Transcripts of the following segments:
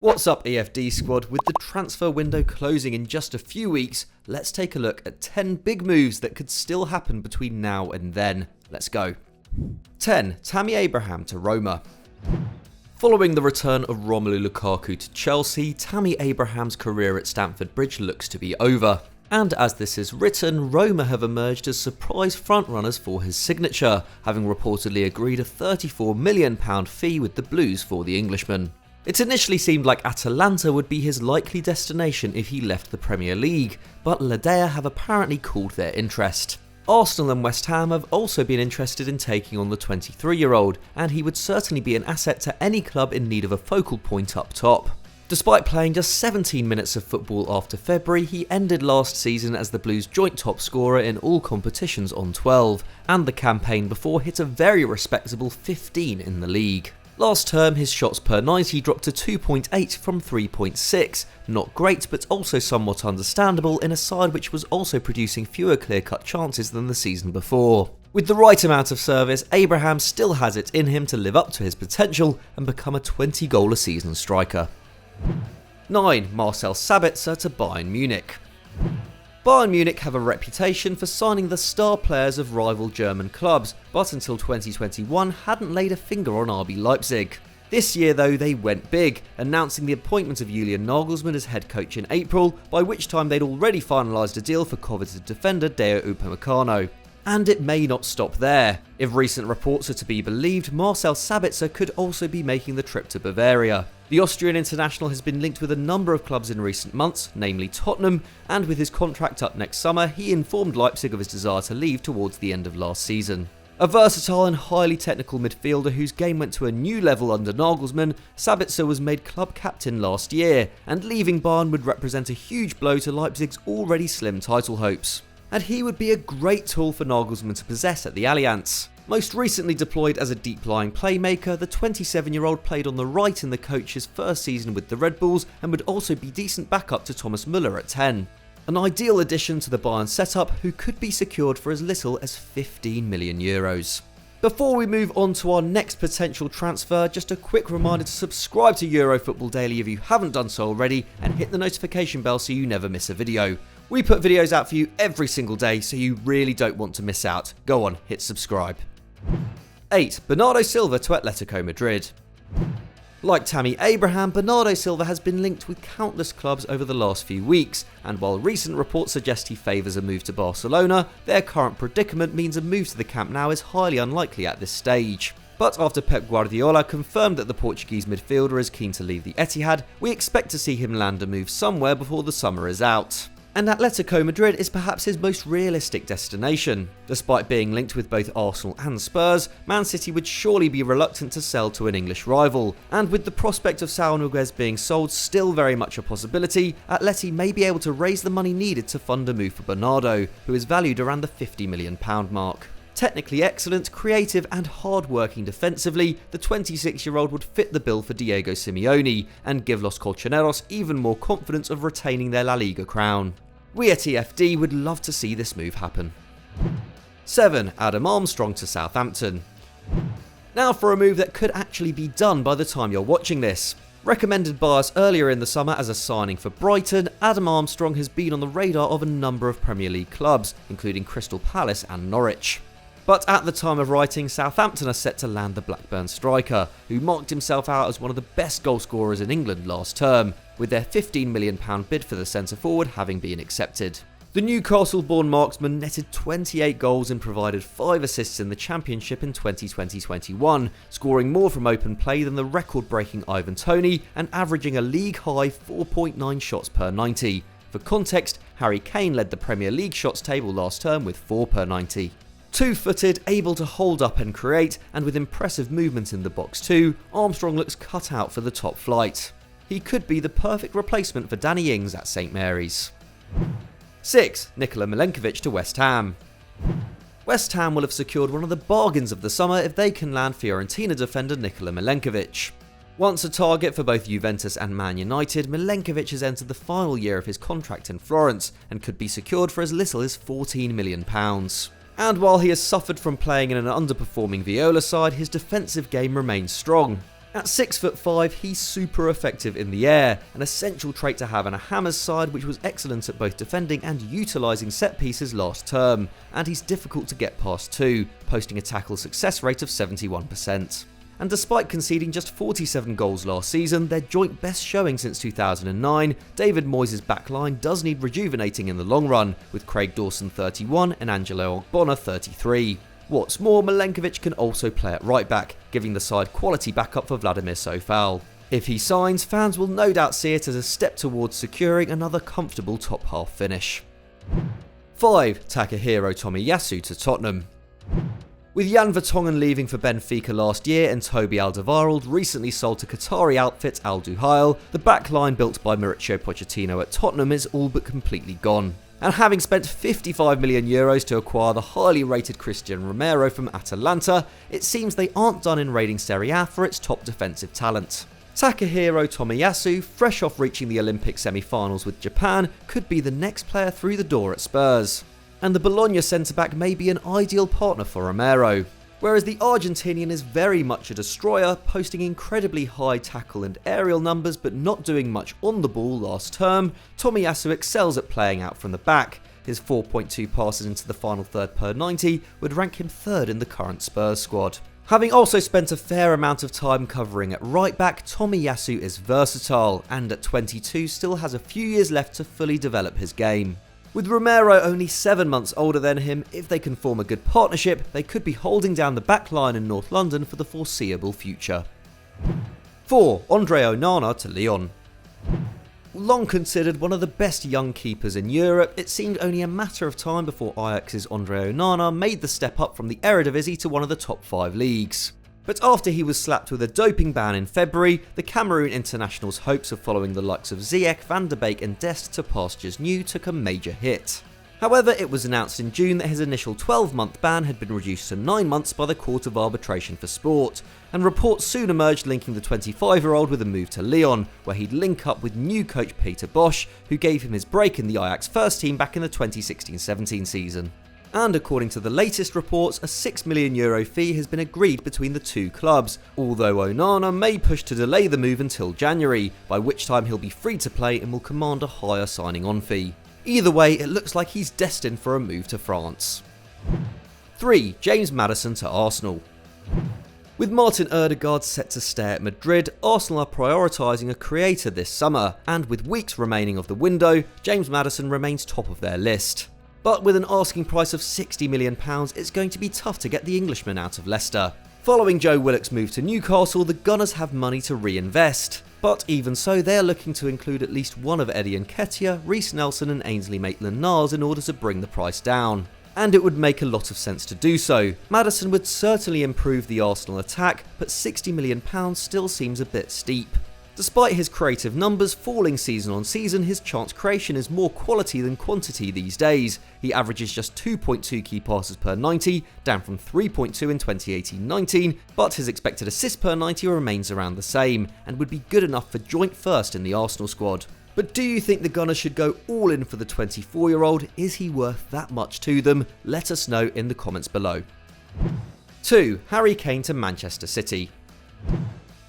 What's up, EFD squad? With the transfer window closing in just a few weeks, let's take a look at 10 big moves that could still happen between now and then. Let's go. 10. Tammy Abraham to Roma. Following the return of Romelu Lukaku to Chelsea, Tammy Abraham's career at Stamford Bridge looks to be over. And as this is written, Roma have emerged as surprise frontrunners for his signature, having reportedly agreed a £34 million fee with the Blues for the Englishman. It initially seemed like Atalanta would be his likely destination if he left the Premier League, but Ledea have apparently cooled their interest. Arsenal and West Ham have also been interested in taking on the 23-year-old, and he would certainly be an asset to any club in need of a focal point up top. Despite playing just 17 minutes of football after February, he ended last season as the Blues' joint top scorer in all competitions on 12, and the campaign before hit a very respectable 15 in the league. Last term, his shots per 90 dropped to 2.8 from 3.6. Not great, but also somewhat understandable in a side which was also producing fewer clear-cut chances than the season before. With the right amount of service, Abraham still has it in him to live up to his potential and become a 20-goal-a-season striker. 9. Marcel Sabitzer to Bayern Munich. Bayern Munich have a reputation for signing the star players of rival German clubs, but until 2021 hadn't laid a finger on RB Leipzig. This year though, they went big, announcing the appointment of Julian Nagelsmann as head coach in April, by which time they'd already finalised a deal for coveted defender Dayot Upamecano. And it may not stop there. If recent reports are to be believed, Marcel Sabitzer could also be making the trip to Bavaria. The Austrian international has been linked with a number of clubs in recent months, namely Tottenham, and with his contract up next summer, he informed Leipzig of his desire to leave towards the end of last season. A versatile and highly technical midfielder whose game went to a new level under Nagelsmann, Sabitzer was made club captain last year, and leaving Bayern would represent a huge blow to Leipzig's already slim title hopes. And he would be a great tool for Nagelsmann to possess at the Allianz. Most recently deployed as a deep-lying playmaker, the 27-year-old played on the right in the coach's first season with the Red Bulls and would also be decent backup to Thomas Müller at 10. An ideal addition to the Bayern setup who could be secured for as little as €15 million. Before we move on to our next potential transfer, just a quick reminder to subscribe to Eurofootball Daily if you haven't done so already, and hit the notification bell so you never miss a video. We put videos out for you every single day, so you really don't want to miss out. Go on, hit subscribe. 8. Bernardo Silva to Atletico Madrid. Like Tammy Abraham, Bernardo Silva has been linked with countless clubs over the last few weeks, and while recent reports suggest he favours a move to Barcelona, their current predicament means a move to the Camp Nou is highly unlikely at this stage. But after Pep Guardiola confirmed that the Portuguese midfielder is keen to leave the Etihad, we expect to see him land a move somewhere before the summer is out. And Atletico Madrid is perhaps his most realistic destination. Despite being linked with both Arsenal and Spurs, Man City would surely be reluctant to sell to an English rival. And with the prospect of Saul Niguez being sold still very much a possibility, Atleti may be able to raise the money needed to fund a move for Bernardo, who is valued around the £50 million mark. Technically excellent, creative and hard-working defensively, the 26-year-old would fit the bill for Diego Simeone and give Los Colchoneros even more confidence of retaining their La Liga crown. We at EFD would love to see this move happen. 7. Adam Armstrong to Southampton. Now for a move that could actually be done by the time you're watching this. Recommended by us earlier in the summer as a signing for Brighton, Adam Armstrong has been on the radar of a number of Premier League clubs, including Crystal Palace and Norwich. But at the time of writing, Southampton are set to land the Blackburn striker, who marked himself out as one of the best goal scorers in England last term, with their £15 million bid for the centre-forward having been accepted. The Newcastle-born marksman netted 28 goals and provided 5 assists in the Championship in 2020-21, scoring more from open play than the record-breaking Ivan Toney and averaging a league-high 4.9 shots per 90. For context, Harry Kane led the Premier League shots table last term with 4 per 90. Two-footed, able to hold up and create, and with impressive movement in the box too, Armstrong looks cut out for the top flight. He could be the perfect replacement for Danny Ings at St Mary's. 6. Nikola Milenkovic to West Ham. West Ham will have secured one of the bargains of the summer if they can land Fiorentina defender Nikola Milenkovic. Once a target for both Juventus and Man United, Milenkovic has entered the final year of his contract in Florence and could be secured for as little as £14 million. And while he has suffered from playing in an underperforming Viola side, his defensive game remains strong. At 6'5", he's super effective in the air, an essential trait to have in a Hammers side which was excellent at both defending and utilising set pieces last term, and he's difficult to get past too, posting a tackle success rate of 71%. And despite conceding just 47 goals last season, their joint best showing since 2009, David Moyes' backline does need rejuvenating in the long run, with Craig Dawson 31 and Angelo Ogbonna 33. What's more, Milenković can also play at right back, giving the side quality backup for Vladimir Sofal. If he signs, fans will no doubt see it as a step towards securing another comfortable top half finish. 5. Takehiro Tomiyasu to Tottenham. With Jan Vertonghen leaving for Benfica last year and Toby Alderweireld recently sold to Qatari outfit Al Duhail, the backline built by Mauricio Pochettino at Tottenham is all but completely gone. And having spent €55 million to acquire the highly rated Christian Romero from Atalanta, it seems they aren't done in raiding Serie A for its top defensive talent. Takehiro Tomiyasu, fresh off reaching the Olympic semi-finals with Japan, could be the next player through the door at Spurs. And the Bologna centre-back may be an ideal partner for Romero. Whereas the Argentinian is very much a destroyer, posting incredibly high tackle and aerial numbers but not doing much on the ball last term, Tomiyasu excels at playing out from the back. His 4.2 passes into the final third per 90 would rank him third in the current Spurs squad. Having also spent a fair amount of time covering at right back, Tomiyasu is versatile and at 22 still has a few years left to fully develop his game. With Romero only 7 months older than him, if they can form a good partnership, they could be holding down the back line in North London for the foreseeable future. 4. Andre Onana to Lyon. Long considered one of the best young keepers in Europe, it seemed only a matter of time before Ajax's Andre Onana made the step up from the Eredivisie to one of the top 5 leagues. But after he was slapped with a doping ban in February, the Cameroon international's hopes of following the likes of Ziyech, Van de Beek and Dest to pastures new took a major hit. However, it was announced in June that his initial 12-month ban had been reduced to 9 months by the Court of Arbitration for Sport, and reports soon emerged linking the 25-year-old with a move to Lyon, where he'd link up with new coach Peter Bosz, who gave him his break in the Ajax first team back in the 2016-17 season. And according to the latest reports, a €6 million fee has been agreed between the two clubs, although Onana may push to delay the move until January, by which time he'll be free to play and will command a higher signing-on fee. Either way, it looks like he's destined for a move to France. 3. James Maddison to Arsenal. With Martin Ødegaard set to stay at Madrid, Arsenal are prioritising a creator this summer, and with weeks remaining of the window, James Maddison remains top of their list. But with an asking price of £60 million, it's going to be tough to get the Englishman out of Leicester. Following Joe Willock's move to Newcastle, the Gunners have money to reinvest. But even so, they are looking to include at least one of Eddie Nketiah, Reece Nelson and Ainsley Maitland-Niles in order to bring the price down. And it would make a lot of sense to do so. Maddison would certainly improve the Arsenal attack, but £60 million still seems a bit steep. Despite his creative numbers falling season on season, his chance creation is more quality than quantity these days. He averages just 2.2 key passes per 90, down from 3.2 in 2018-19, but his expected assists per 90 remains around the same, and would be good enough for joint first in the Arsenal squad. But do you think the Gunners should go all in for the 24-year-old? Is he worth that much to them? Let us know in the comments below. 2. Harry Kane to Manchester City.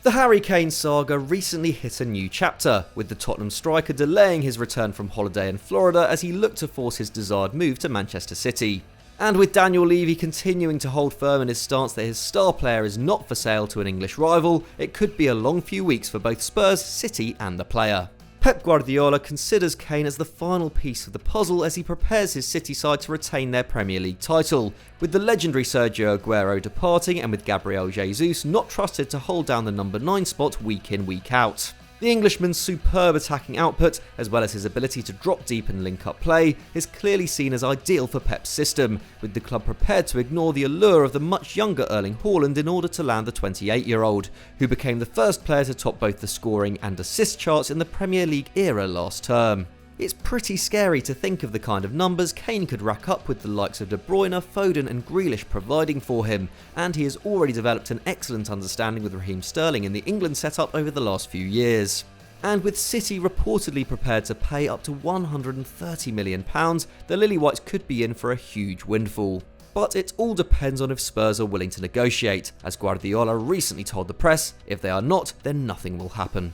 The Harry Kane saga recently hit a new chapter, with the Tottenham striker delaying his return from holiday in Florida as he looked to force his desired move to Manchester City. And with Daniel Levy continuing to hold firm in his stance that his star player is not for sale to an English rival, it could be a long few weeks for both Spurs, City and the player. Pep Guardiola considers Kane as the final piece of the puzzle as he prepares his City side to retain their Premier League title, with the legendary Sergio Aguero departing and with Gabriel Jesus not trusted to hold down the number 9 spot week in week out. The Englishman's superb attacking output, as well as his ability to drop deep and link up play, is clearly seen as ideal for Pep's system, with the club prepared to ignore the allure of the much younger Erling Haaland in order to land the 28-year-old, who became the first player to top both the scoring and assist charts in the Premier League era last term. It's pretty scary to think of the kind of numbers Kane could rack up with the likes of De Bruyne, Foden and Grealish providing for him, and he has already developed an excellent understanding with Raheem Sterling in the England setup over the last few years. And with City reportedly prepared to pay up to £130 million, the Lily Whites could be in for a huge windfall. but it all depends on if Spurs are willing to negotiate. As Guardiola recently told the press, if they are not, then nothing will happen.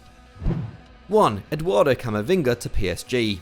1. Eduardo Camavinga to PSG.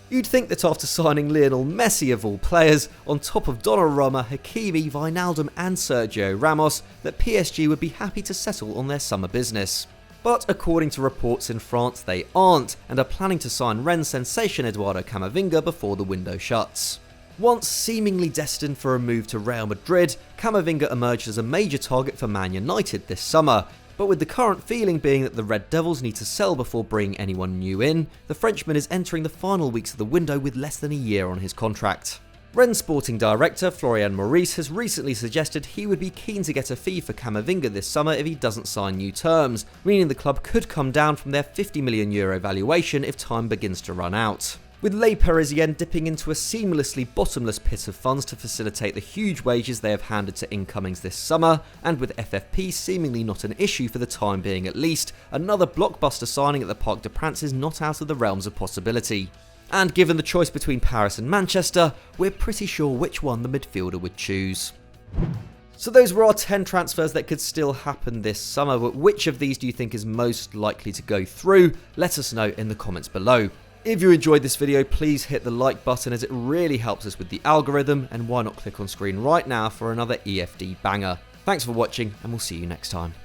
You'd think that after signing Lionel Messi of all players, on top of Donnarumma, Hakimi, Wijnaldum and Sergio Ramos, that PSG would be happy to settle on their summer business. But according to reports in France, they aren't, and are planning to sign Rennes sensation Eduardo Camavinga before the window shuts. Once seemingly destined for a move to Real Madrid, Camavinga emerged as a major target for Man United this summer. But with the current feeling being that the Red Devils need to sell before bringing anyone new in, the Frenchman is entering the final weeks of the window with less than a year on his contract. Rennes sporting director Florian Maurice has recently suggested he would be keen to get a fee for Camavinga this summer if he doesn't sign new terms, meaning the club could come down from their €50 million valuation if time begins to run out. With Les Parisiens dipping into a seamlessly bottomless pit of funds to facilitate the huge wages they have handed to incomings this summer, and with FFP seemingly not an issue for the time being at least, another blockbuster signing at the Parc des Princes is not out of the realms of possibility. And given the choice between Paris and Manchester, we're pretty sure which one the midfielder would choose. So those were our 10 transfers that could still happen this summer, but which of these do you think is most likely to go through? Let us know in the comments below. If you enjoyed this video, please hit the like button as it really helps us with the algorithm, and why not click on screen right now for another EFD banger. Thanks for watching, and we'll see you next time.